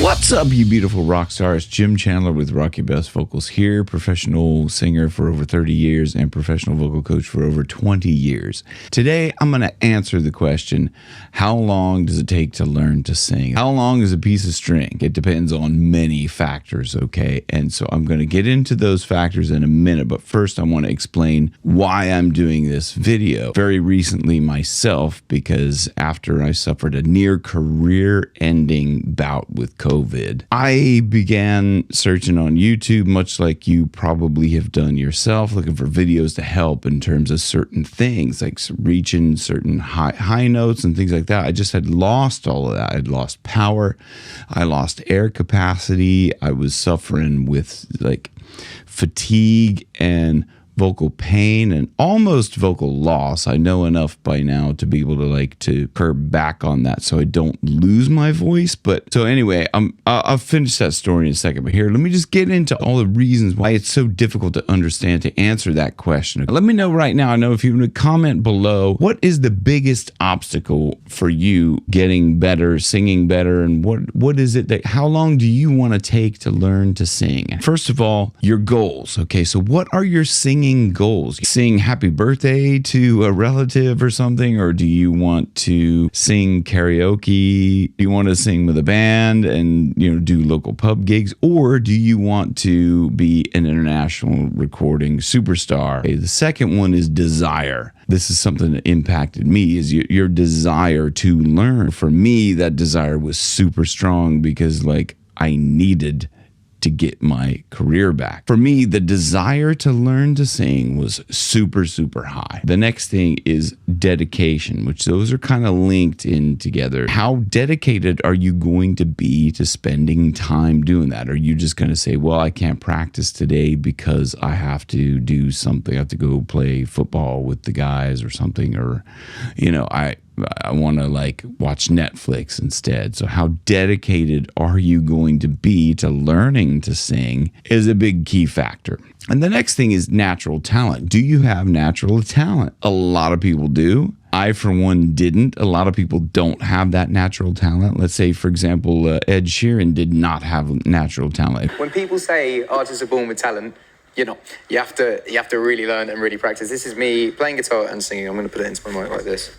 What's up, you beautiful rock stars? Jim Chandler with Rock Your Best Vocals here, professional singer for over 30 years and professional vocal coach for over 20 years. Today, I'm going to answer the question, how long does it take to learn to sing? How long is a piece of string? It depends on many factors, okay? And so I'm going to get into those factors in a minute, but first I want to explain why I'm doing this video. Very recently myself, because after I suffered a near career-ending bout with COVID, I began searching on YouTube, much like you probably have done yourself, looking for videos to help in terms of certain things, like reaching certain high notes and things like that. I just had lost all of that. I'd lost power. I lost air capacity. I was suffering with like fatigue and vocal pain and almost vocal loss. I know enough by now to be able to curb back on that so I don't lose my voice. But so anyway, I'll finish that story in a second. But here, let me just get into all the reasons why it's so difficult to understand to answer that question. Let me know right now. I know if you want to comment below, what is the biggest obstacle for you getting better, singing better, and what is it that, how long do you want to take to learn to sing? First of all, your goals. Okay, so what are your singing goals? Sing happy birthday to a relative or something? Or do you want to sing karaoke? Do you want to sing with a band and, you know, do local pub gigs? Or do you want to be an international recording superstar? Okay, the second one is desire. This is something that impacted me, is your desire to learn. For me, that desire was super strong because like I needed to get my career back. For me, the desire to learn to sing was super, super high. The next thing is dedication, which those are kind of linked in together. How dedicated are you going to be to spending time doing that? Are you just going to say, well, I can't practice today because I have to do something. I have to go play football with the guys or something, or, you know, I want to like watch Netflix instead. So how dedicated are you going to be to learning to sing is a big key factor. And the next thing is natural talent. Do you have natural talent? A lot of people do. I, for one, didn't. A lot of people don't have that natural talent. Let's say, for example, Ed Sheeran did not have natural talent. When people say artists are born with talent, you're not. You have to really learn and really practice. This is me playing guitar and singing. I'm going to put it into my mic like this.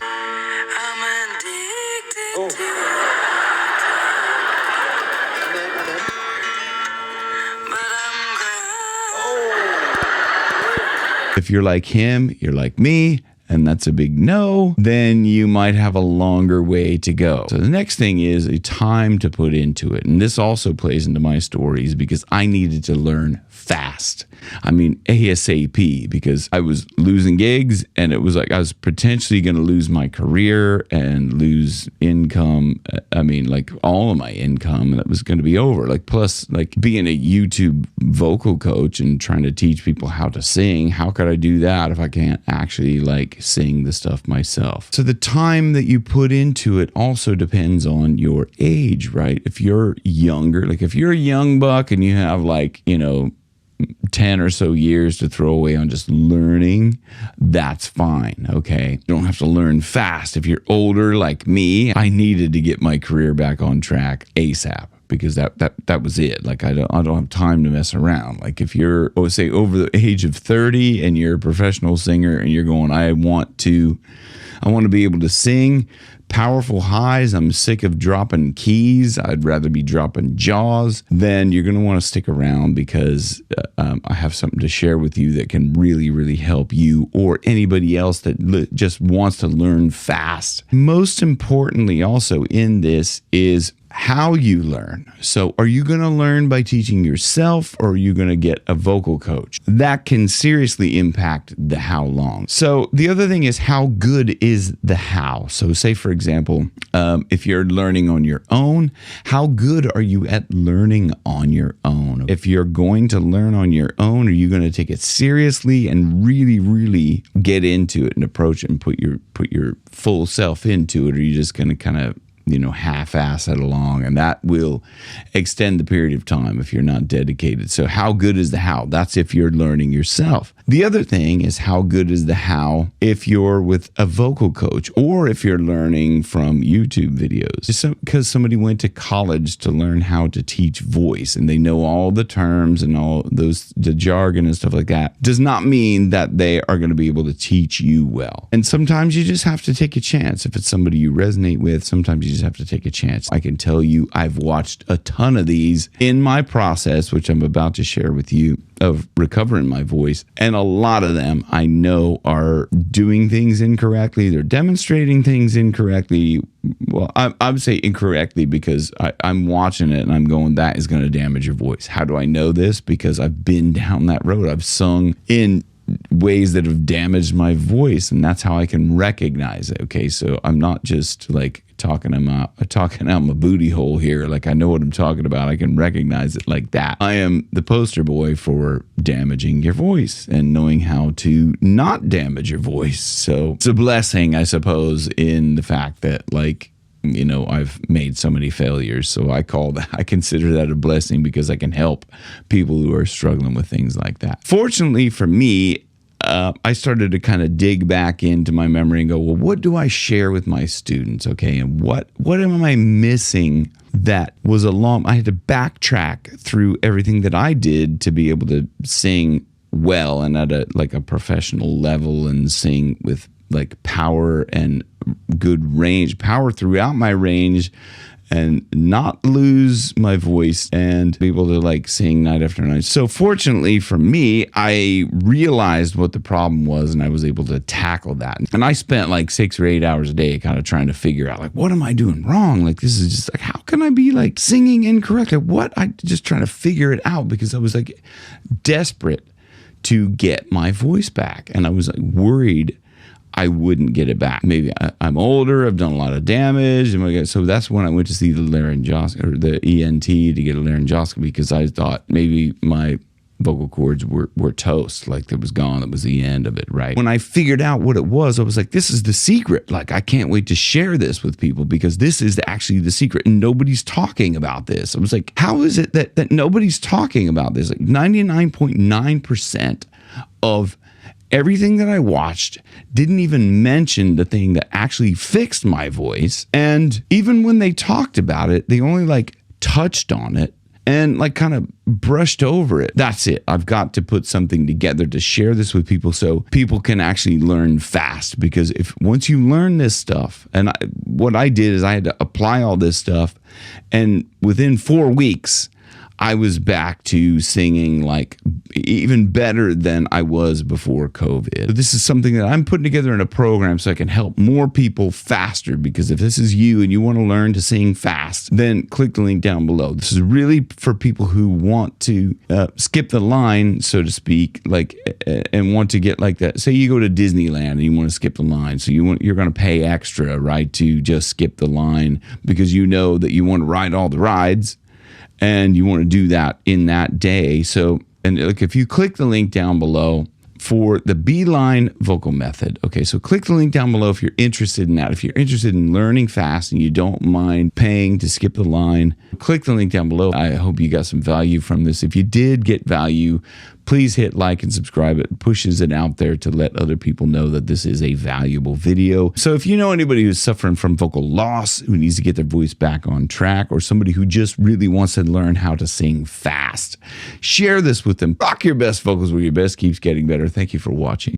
Oh. If you're like him, you're like me, and that's a big no, then you might have a longer way to go. So the next thing is a time to put into it. And this also plays into my stories because I needed to learn fast. I mean, ASAP, because I was losing gigs and it was like I was potentially going to lose my career and lose income. I mean, like all of my income, and it was going to be over. Like, plus, like being a YouTube vocal coach and trying to teach people how to sing, how could I do that if I can't actually like sing the stuff myself? So the time that you put into it also depends on your age, right? If you're younger, like if you're a young buck and you have like, you know, 10 or so years to throw away on just learning, that's fine, okay? You don't have to learn fast. If you're older like me, I needed to get my career back on track ASAP, because that was it. Like I don't have time to mess around. Like if you're, say, over the age of 30 and you're a professional singer and you're going, I want to be able to sing powerful highs, I'm sick of dropping keys, I'd rather be dropping jaws, then you're going to want to stick around, because I have something to share with you that can really, really help you or anybody else that just wants to learn fast. Most importantly also in this is how you learn. So are you going to learn by teaching yourself, or are you going to get a vocal coach? That can seriously impact the how long. So the other thing is, how good is the how? So say, for example, if you're learning on your own, how good are you at learning on your own? If you're going to learn on your own, are you going to take it seriously and really, really get into it and approach it and put your full self into it? Or are you just going to kind of, you know, half-ass it along, and that will extend the period of time if you're not dedicated. So how good is the how? That's if you're learning yourself. The other thing is, how good is the how if you're with a vocal coach or if you're learning from YouTube videos? Just because somebody went to college to learn how to teach voice and they know all the terms and all the jargon and stuff like that does not mean that they are going to be able to teach you well. And sometimes you just have to take a chance. If it's somebody you resonate with, sometimes you just have to take a chance. I can tell you I've watched a ton of these in my process, which I'm about to share with you, of recovering my voice. And a lot of them I know are doing things incorrectly. They're demonstrating things incorrectly. Well, I would say incorrectly because I'm watching it and I'm going, that is going to damage your voice. How do I know this? Because I've been down that road. I've sung in ways that have damaged my voice, and that's how I can recognize it. Okay, so I'm not just like talking out my booty hole here. Like, I know what I'm talking about. I can recognize it like that. I am the poster boy for damaging your voice and knowing how to not damage your voice. So it's a blessing, I suppose, in the fact that, like, you know, I've made so many failures. So I consider that a blessing because I can help people who are struggling with things like that. Fortunately for me, I started to kind of dig back into my memory and go, well, what do I share with my students? Okay. And what am I missing that was I had to backtrack through everything that I did to be able to sing well and at a professional level and sing with like power and good range, power throughout my range, and not lose my voice and be able to like sing night after night. So fortunately for me, I realized what the problem was and I was able to tackle that. And I spent like 6 or 8 hours a day kind of trying to figure out, like, what am I doing wrong? Like, this is just like, how can I be like singing incorrectly? I just trying to figure it out because I was like desperate to get my voice back. And I was like worried I wouldn't get it back. Maybe I'm older, I've done a lot of damage. So that's when I went to see the laryngoscopy or the ENT to get a laryngoscopy because I thought maybe my vocal cords were toast, like it was gone. It was the end of it, right? When I figured out what it was, I was like, this is the secret. Like, I can't wait to share this with people because this is actually the secret and nobody's talking about this. I was like, how is it that nobody's talking about this? Like 99.9% of everything that I watched didn't even mention the thing that actually fixed my voice. And even when they talked about it, they only like touched on it and like kind of brushed over it. That's it. I've got to put something together to share this with people so people can actually learn fast. Because once you learn this stuff, and what I did is I had to apply all this stuff, and within 4 weeks, I was back to singing like even better than I was before COVID. This is something that I'm putting together in a program so I can help more people faster, because if this is you and you want to learn to sing fast, then click the link down below. This is really for people who want to skip the line, so to speak, like and want to get like that. Say you go to Disneyland and you want to skip the line. So you're going to pay extra, right, to just skip the line because you know that you want to ride all the rides. And you want to do that in that day. So, and look, if you click the link down below for the BEELINE vocal method, okay, so click the link down below if you're interested in that. If you're interested in learning fast and you don't mind paying to skip the line, click the link down below. I hope you got some value from this. If you did get value, please hit like and subscribe. It pushes it out there to let other people know that this is a valuable video. So if you know anybody who's suffering from vocal loss, who needs to get their voice back on track, or somebody who just really wants to learn how to sing fast, share this with them. Rock your best vocals where your best keeps getting better. Thank you for watching.